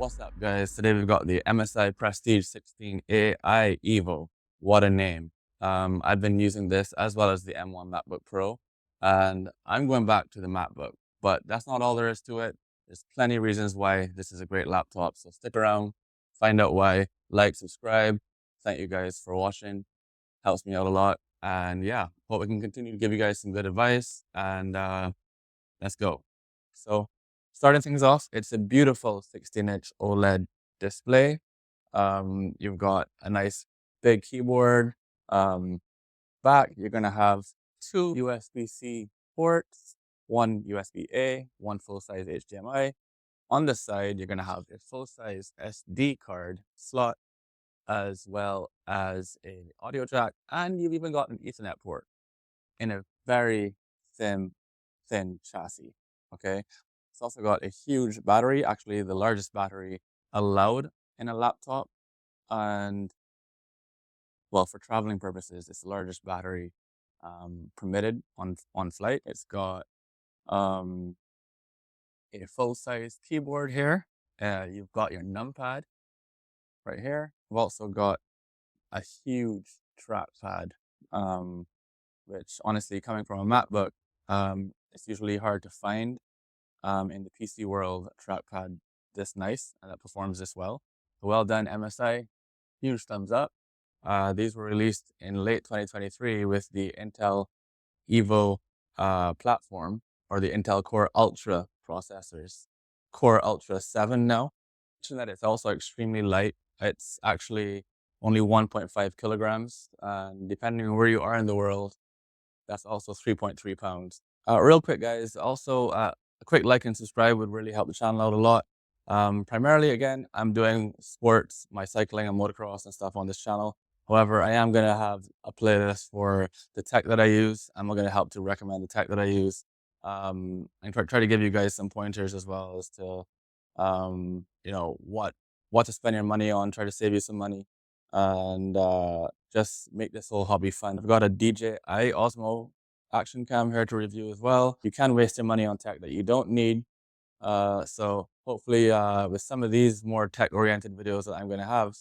What's up, guys? Today we've got the MSI Prestige 16 AI EVO. What a name. I've been using this as well as the M1 MacBook Pro, and I'm going back to the MacBook, but that's not all there is to it. There's plenty of reasons why this is a great laptop, so stick around, find out why, like, subscribe. Thank you guys for watching. Helps me out a lot. And yeah, hope we can continue to give you guys some good advice, and let's go. So starting things off, it's a beautiful 16-inch OLED display. You've got a nice big keyboard. Back, you're going to have two USB-C ports, one USB-A, one full-size HDMI. On the side, you're going to have a full-size SD card slot, as well as an audio jack, and you've even got an Ethernet port in a very thin chassis. Okay, it's also got a huge battery, actually the largest battery allowed in a laptop, and well, for traveling purposes, it's the largest battery permitted on flight. It's got a full-size keyboard here. You've got your numpad right here. You've also got a huge trackpad, which honestly, coming from a MacBook, it's usually hard to find in the PC world a trackpad this nice and that performs this well. Well done, MSI. Huge thumbs up. These were released in late 2023 with the Intel EVO platform, or the Intel Core Ultra processors. Core Ultra 7 now. Mention that it's also extremely light. It's actually only 1.5 kilograms. And depending on where you are in the world, that's also 3.3 pounds. Real quick, guys, also a quick like and subscribe would really help the channel out a lot. Primarily, again, I'm doing sports, my cycling and motocross and stuff on this channel. However, I am going to have a playlist for the tech that I use. I'm going to help to recommend the tech that I use, and try to give you guys some pointers as well as to, what to spend your money on, try to save you some money, and just make this whole hobby fun. I've got a DJI Osmo action cam here to review as well. You can waste your money on tech that you don't need. So hopefully with some of these more tech-oriented videos that I'm going to have,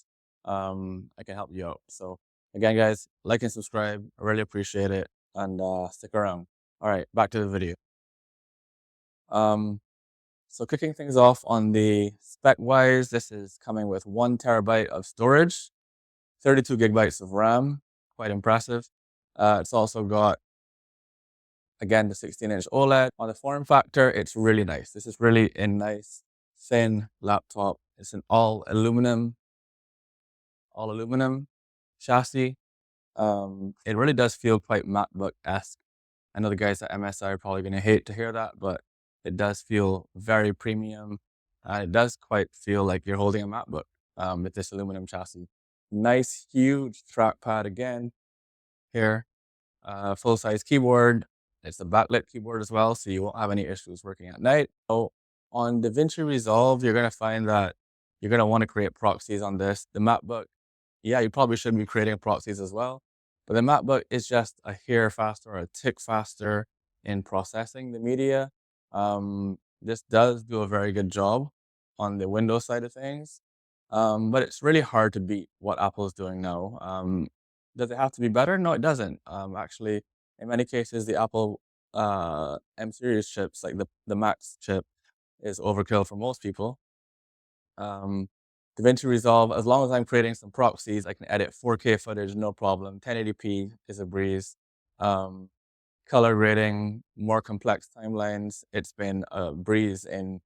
I can help you out. So again, guys, like and subscribe. I really appreciate it. And stick around. All right, back to the video. So kicking things off on the spec-wise, this is coming with 1 terabyte of storage, 32 gigabytes of RAM, quite impressive. It's also got, again, the 16-inch OLED. On the form factor, it's really nice. This is really a nice, thin laptop. It's an all aluminum chassis. It really does feel quite MacBook-esque. I know the guys at MSI are probably going to hate to hear that, but it does feel very premium. It does quite feel like you're holding a MacBook with this aluminum chassis. Nice, huge trackpad again here. Full-size keyboard. It's a backlit keyboard as well, so you won't have any issues working at night. So on DaVinci Resolve, you're going to find that you're going to want to create proxies on this. The MacBook, yeah, you probably should be creating proxies as well, but the MacBook is just a hair faster or a tick faster in processing the media. This does do a very good job on the Windows side of things, but it's really hard to beat what Apple is doing now. Does it have to be better? No, it doesn't. Actually, in many cases, the Apple M series chips, like the Max chip, is overkill for most people. DaVinci Resolve, as long as I'm creating some proxies, I can edit 4K footage, no problem. 1080p is a breeze. Color grading, more complex timelines, it's been a breeze in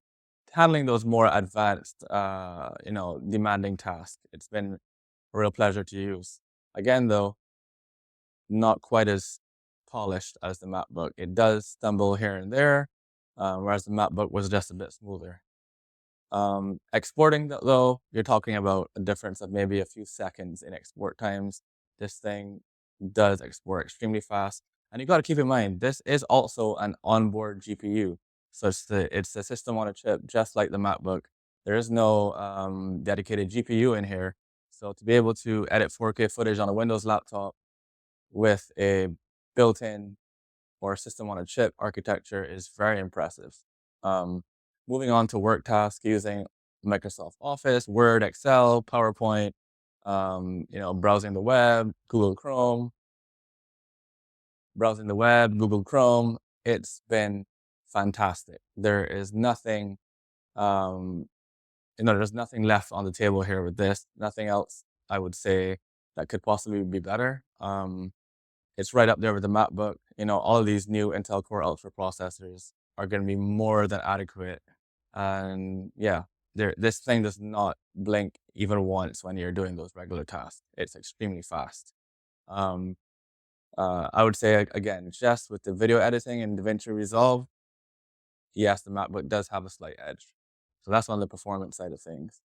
handling those more advanced, demanding tasks. It's been a real pleasure to use. Again, though, not quite as polished as the MacBook. It does stumble here and there, whereas the MacBook was just a bit smoother. Exporting, though, you're talking about a difference of maybe a few seconds in export times. This thing does export extremely fast. And you got to keep in mind, this is also an onboard GPU. So it's the system on a chip, just like the MacBook. There is no dedicated GPU in here. So to be able to edit 4K footage on a Windows laptop with a built-in or system on a chip architecture is very impressive. Moving on to work tasks using Microsoft Office, Word, Excel, PowerPoint, browsing the web, Google Chrome. It's been fantastic. There is nothing, um, there's nothing left on the table here with this. Nothing else I would say that could possibly be better. It's right up there with the MacBook. All of these new Intel Core Ultra processors are going to be more than adequate. And yeah, this thing does not blink even once when you're doing those regular tasks. It's extremely fast. Um, I would say, again, just with the video editing and DaVinci Resolve, yes, the MacBook does have a slight edge. So that's on the performance side of things.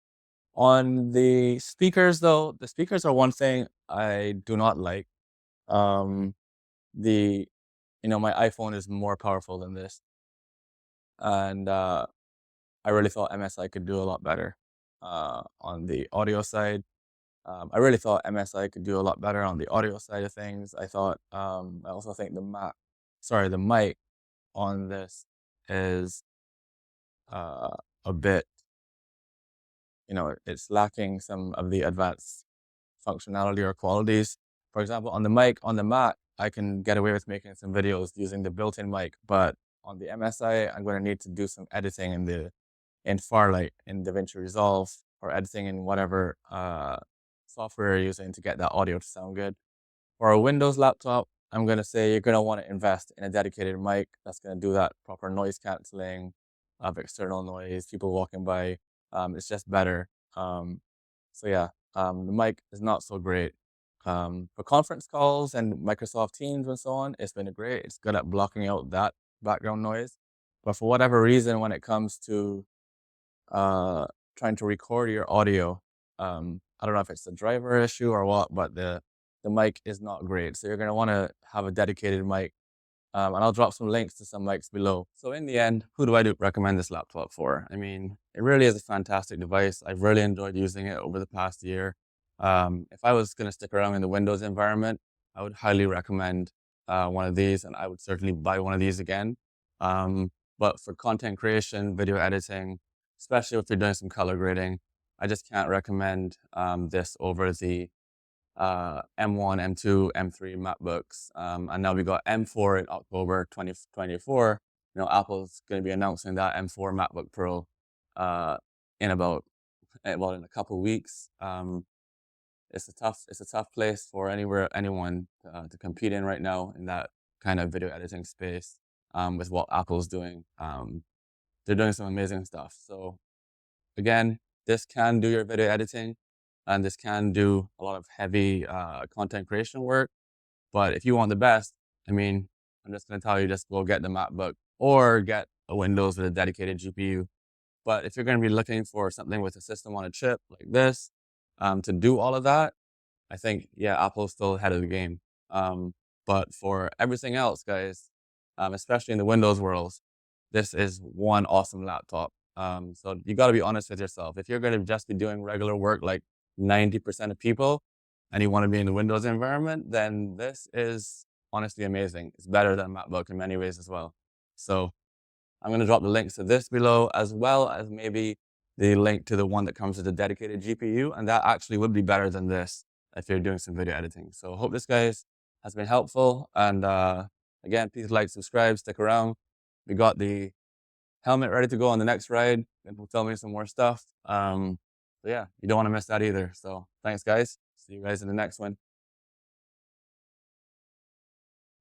On the speakers, though, the speakers are one thing I do not like. Um, the my iPhone is more powerful than this, and I really thought MSI could do a lot better on the audio side. I really thought MSI could do a lot better on the audio side of things. I also think the mic on this is a bit, it's lacking some of the advanced functionality or qualities. For example, on the Mac, I can get away with making some videos using the built-in mic, but on the MSI, I'm going to need to do some editing in Farlight, in DaVinci Resolve, or editing in whatever software you're using to get that audio to sound good. For a Windows laptop, I'm going to say you're going to want to invest in a dedicated mic that's going to do that proper noise canceling of external noise, people walking by. It's just better. So yeah, the mic is not so great. For conference calls and Microsoft Teams and so on, it's been great. It's good at blocking out that background noise. But for whatever reason, when it comes to trying to record your audio, I don't know if it's the driver issue or what, but the mic is not great. So you're going to want to have a dedicated mic. And I'll drop some links to some mics below. So in the end, who do I recommend this laptop for? I mean, it really is a fantastic device. I've really enjoyed using it over the past year. If I was going to stick around in the Windows environment, I would highly recommend one of these, and I would certainly buy one of these again. But for content creation, video editing, especially if you're doing some color grading, I just can't recommend this over the M1, M2, M3 MacBooks. And now we got M4 in October 2024. Apple's going to be announcing that M4 MacBook Pro in in a couple weeks. It's a tough place for anyone to compete in right now in that kind of video editing space with what Apple's doing. They're doing some amazing stuff. So again, this can do your video editing, and this can do a lot of heavy content creation work. But if you want the best, I mean, I'm just going to tell you, just go get the MacBook or get a Windows with a dedicated GPU. But if you're going to be looking for something with a system on a chip like this to do all of that, I think, yeah, Apple's still ahead of the game. But for everything else, guys, especially in the Windows world, this is one awesome laptop. So you got to be honest with yourself. If you're going to just be doing regular work like 90% of people, and you want to be in the Windows environment, then this is honestly amazing. It's better than MacBook in many ways as well. So I'm going to drop the links to this below, as well as maybe the link to the one that comes with a dedicated GPU, and that actually would be better than this if you're doing some video editing. So hope this, guys, has been helpful. And again, please like, subscribe, stick around. We got the helmet ready to go on the next ride, and will tell me some more stuff. So yeah, you don't want to miss that either. So thanks, guys. See you guys in the next one.